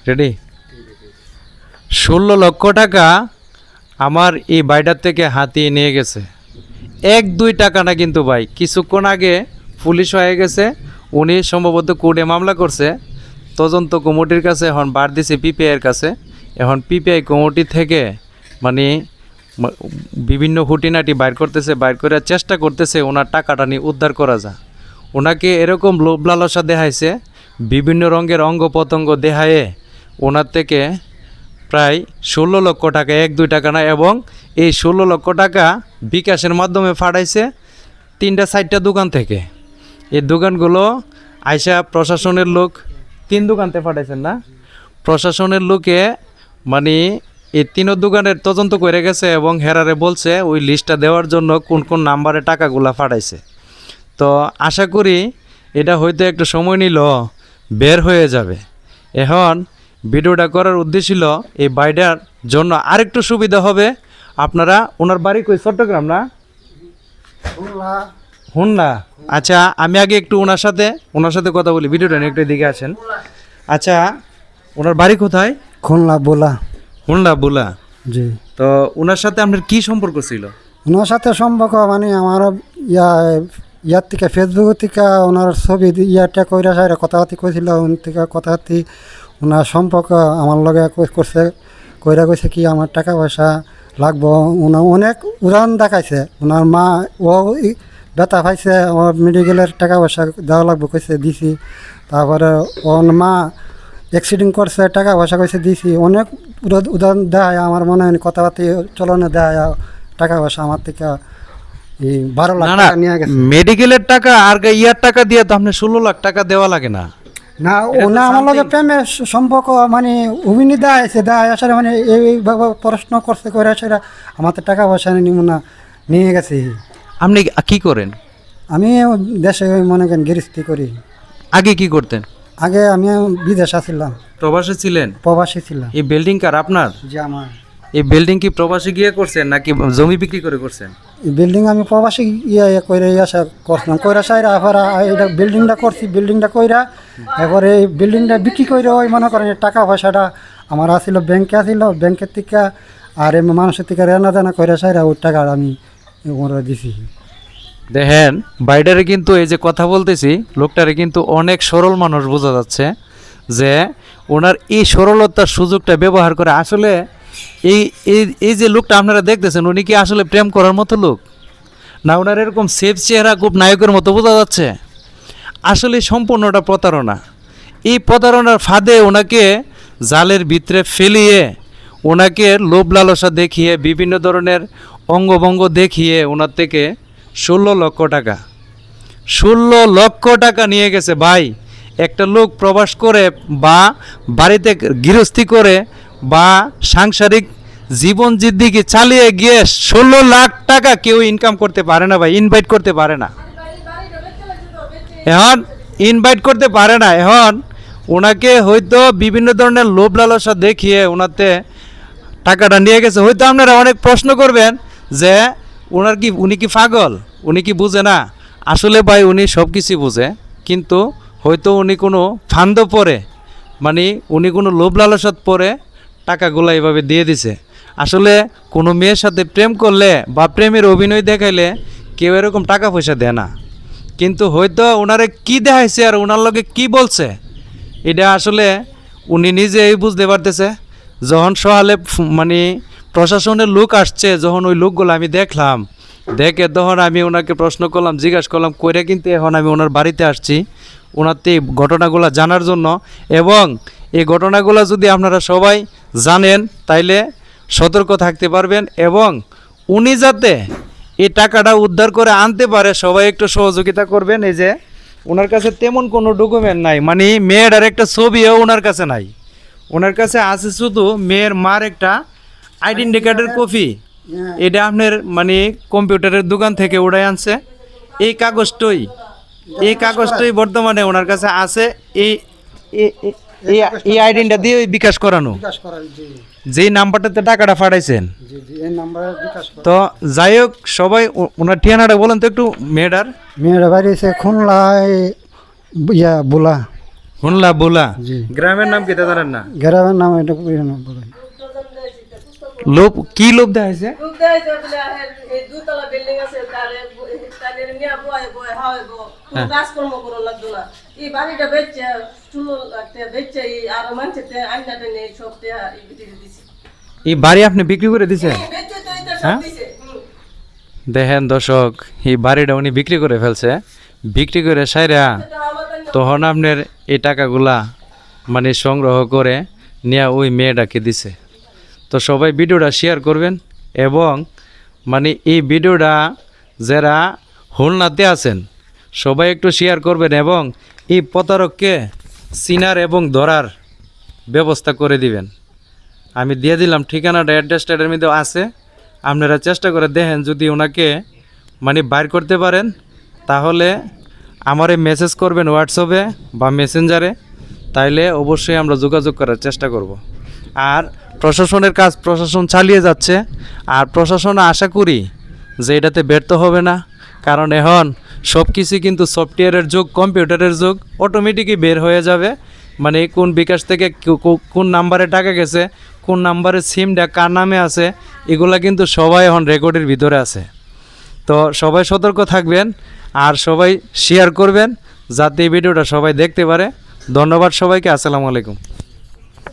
Ready? 16 লক্ষ টাকা আমার এই বাইটার থেকে হাতিয়ে নিয়ে গেছে। 1-2 টাকা না কিন্তু ভাই, কিছুক্ষণ আগে পুলিশ হয়ে গেছে, উনি সম্ভবত কোর্টে মামলা করছে। তদন্ত কমিটির কাছে এখন বার দিছে পিপিআইয়ের কাছে। এখন পিপিআই কমিটি থেকে মানে বিভিন্ন খুঁটিনাটি বাইর করতেছে, বাইর করার চেষ্টা করতেছে ওনার টাকাটা নিয়ে উদ্ধার করা যায়। ওনাকে এরকম লোভ লালসা দেখাইছে, বিভিন্ন রঙের অঙ্গ প্রত্যঙ্গ দেখায়ে ওনার থেকে প্রায় 16 লক্ষ টাকা, 1-2 টাকা না, এবং এই 16 লক্ষ টাকা বিকাশের মাধ্যমে ফাটাইছে 3-4টা দোকান থেকে। এই দোকানগুলো আইসা প্রশাসনের লোক 3 দোকানতে ফাটাইছেন না, প্রশাসনের লোকে মানে এই 3 দোকানের তদন্ত করে গেছে এবং হেরারে বলছে ওই লিস্টটা দেওয়ার জন্য কোন কোন নাম্বারে টাকাগুলা ফাটাইছে। তো আশা করি এটা হয়তো একটু সময় নিল বের হয়ে যাবে। এখন ভিডিওটা করার উদ্দেশ্য ছিল এই বাইডার জন্য আরেকটু সুবিধা হবে। আপনারা ওনার বাড়ি কই? চট্টগ্রাম না? হুন্না। আচ্ছা, আমি আগে একটু ওনার সাথে কথা বলি। ভিডিওটা নিয়ে একটু দিকে আসেন। আচ্ছা, ওনার বাড়ি কোথায়? খুলনা বোলা। খুলনা বোলা। জি। তো ওনার সাথে আপনার কি সম্পর্ক ছিল? ওনার সাথে সম্পর্ক মানে আমার ইয়ার থেকে ফেসবুক থেকে ওনার ছবি ইয়ারটা কইরা সাইরা কথাবার্তি কইছিল, ওন থেকে কথাবার্তি ওনার সম্পর্ক আমার লগে করছে, কইরা কইছে কি আমার টাকা পয়সা লাগবো। ওনার অনেক উদাহরণ দেখাইছে। ওনার মা ও ব্যথা পাইছে, ওর মেডিকেলের টাকা পয়সা দেওয়া লাগবে কইছে, দিছি। তারপরে ওর মা অ্যাক্সিডেন্ট করছে, টাকা পয়সা কইছে, দিছি। অনেক উদাহরণ দেয় আমার মনে হয় কথাবার্তি চলনে দেয় টাকা পয়সা আমার থেকে 12 লাখ টাকা নিয়ে গেছে। মেডিকেলের টাকা আর ইয়ার টাকা দিয়ে তো আপনি 16 লাখ টাকা দেওয়া লাগে না। না, ওনা আমার লগে প্রেমের সম্পর্ক মানে অভিনী দেয় আসলে মানে এইভাবে প্রশ্ন করছে করে সেটা আমার তো টাকা পয়সা না নিয়ে গেছে। আপনি কি করেন? আমি দেশে মনে করেন গৃহস্থী করি। আগে কি করতেন? আগে আমি বিদেশ আসছিলাম। প্রবাসী ছিলেন? প্রবাসী ছিলাম। এই বিল্ডিং কার আপনার? যে আমার এই বিল্ডিং কি প্রবাসী গিয়ে করছেন নাকি জমি বিক্রি করে করছেন? এই বিল্ডিং আমি প্রবাসী কইরা আসা করছিলাম, কইরা সাইরা আবার এটা বিল্ডিংটা করছি। বিল্ডিংটা কইরা এবারে এই বিল্ডিংটা বিক্রি করে ওই মনে করেন টাকা পয়সাটা আমার আসছিল ব্যাংকে, আসছিল ব্যাংকের থেকে আর এমনি মানুষের থেকে রেনা দেনা কইরা সাইরা ওই টাকা আমি ওরা দিছি। দেখেন বাইডারে কিন্তু এই যে কথা বলতেছি, লোকটারে কিন্তু অনেক সরল মানুষ বোঝা যাচ্ছে যে ওনার এই সরলতার সুযোগটা ব্যবহার করে। আসলে এই এই যে লোকটা আপনারা দেখতেছেন, উনি কি আসলে প্রেম করার মতো লোক না? ওনার এরকম সেফ চেহারা খুব নায়কের মতো বোঝা যাচ্ছে। আসলে সম্পূর্ণটা প্রতারণা। এই প্রতারণার ফাঁদে ওনাকে জালের ভিতরে ফেলিয়ে, ওনাকে লোভ লালসা দেখিয়ে, বিভিন্ন ধরনের অঙ্গভঙ্গ দেখিয়ে ওনার থেকে 16 লক্ষ টাকা নিয়ে গেছে। ভাই, একটা লোক প্রবাস করে বা বাড়িতে গৃহস্থী করে বা সাংসারিক জীবন জিদ্দিগি চালিয়ে গিয়ে 16 লাখ টাকা কেউ ইনকাম করতে পারে না ভাই, ইনভাইট করতে পারে না। এখন ইনভাইট করতে পারে না। এখন ওনাকে হয়তো বিভিন্ন ধরনের লোভ লালসা দেখিয়ে ওনাতে টাকাটা নিয়ে গেছে। হয়তো আপনারা অনেক প্রশ্ন করবেন যে উনি কি পাগল, উনি কি বুঝে না? আসলে ভাই উনি সব কিছুই বুঝে, কিন্তু হয়তো উনি কোনো ফান্দ পরে মানে উনি কোনো লোভ লালসাত পরে টাকাগুলো এইভাবে দিয়ে দিছে। আসলে কোনো মেয়ের সাথে প্রেম করলে বা প্রেমের অভিনয় দেখাইলে কেউ এরকম টাকা পয়সা দেয় না। কিন্তু হয়তো ওনারে কি দেখাইছে আর ওনার লগে কি বলছে এটা আসলে উনি নিজেই বুঝতে পারতেছে। যখন সহালে মানে প্রশাসনের লোক আসছে, যখন ওই লোকগুলো আমি দেখলাম, দেখে তখন আমি ওনাকে প্রশ্ন করলাম, জিজ্ঞাসা করলাম করে, কিন্তু এখন আমি ওনার বাড়িতে আসছি ওনাতে এই ঘটনাগুলো জানার জন্য। এবং এই ঘটনাগুলো যদি আপনারা সবাই জানেন তাইলে সতর্ক থাকতে পারবেন এবং উনি যাতে এই টাকাটা উদ্ধার করে আনতে পারে সবাই একটু সহযোগিতা করবেন। এই যে ওনার কাছে তেমন কোনো ডকুমেন্ট নাই, মানে মেয়েটার একটা ছবিও ওনার কাছে নাই। ওনার কাছে আছে শুধু মেয়ের মার একটা আইডেন্টি কার্ডের কপি। এটা আপনার মানে কম্পিউটারের দোকান থেকে উড়াই আনছে। এই কাগজটাই বর্তমানে ওনার কাছে আছে। এই আইডেন্টিটা দিয়ে বিকাশ করানো, যেই নাম্বারটাতে টাকাটা পাঠাইছেন। তো যাই হোক, সবাই ওনার ঠিকানাটা বলেন তো একটু। মেয়েটার বাড়ি এসে খুলনায় বোলা। হুনলা বোলা জি। গ্রামের নাম কি তা জানেন না? গ্রামের নাম এটা বলে লোভ কি লোভ দেখাইছে? দুতলা বিল্ডিং আছে তারে নিয়ে বয় বয় হয় গো কোনো কাজকর্ম করো লাগতো না এই বাড়িটা বেচছে চুলো লাগতে বেচছে আর মানুষের আইনাটা নেই সব বিক্রি দিছে এই বাড়ি আপনি বিক্রি করে দিছেন? বেচছে তো এটা সব দিছে দেখেন দর্শক, এই বাড়িটা উনি বিক্রি করে ফেলছে। বিক্রি করে সাইরা তখন আপনার এই টাকাগুলা মানে সংগ্রহ করে নিয়ে ওই মেয়েটাকে দিছে। তো সবাই ভিডিওটা শেয়ার করবেন এবং মানে এই ভিডিওটা যারা খুলনাতে আছেন সবাই একটু শেয়ার করবেন এবং এই প্রতারককে চিনার এবং ধরার ব্যবস্থা করে দিবেন। আমি দিয়ে দিলাম ঠিকানাটা, অ্যাড্রেসটা এর মধ্যে আছে। আপনারা চেষ্টা করে দেখেন, যদি ওনাকে মানে বাইর করতে পারেন তাহলে আমারে মেসেজ করবেন হোয়াটসঅ্যাপে বা মেসেঞ্জারে, তাইলে অবশ্যই আমরা যোগাযোগ করার চেষ্টা করব। আর প্রশাসনের কাজ প্রশাসন চালিয়ে যাচ্ছে, আর প্রশাসন আশা করি যে এটাতে ব্যর্থ হবে না, কারণ এখন সব কিছুই কিন্তু সফটওয়্যারের যুগ, কম্পিউটারের যুগ, অটোমেটিকই বের হয়ে যাবে। মানে কোন বিকাশ থেকে কোন নাম্বারে টাকা গেছে, কোন নাম্বারে সিমটা কার নামে আছে, এগুলা কিন্তু সবাই এখন রেকর্ডের ভিতরে আছে। তো সবাই সতর্ক থাকবেন আর সবাই শেয়ার করবেন যাতে এই ভিডিওটা সবাই দেখতে পারে। ধন্যবাদ সবাইকে, আসসালামু আলাইকুম।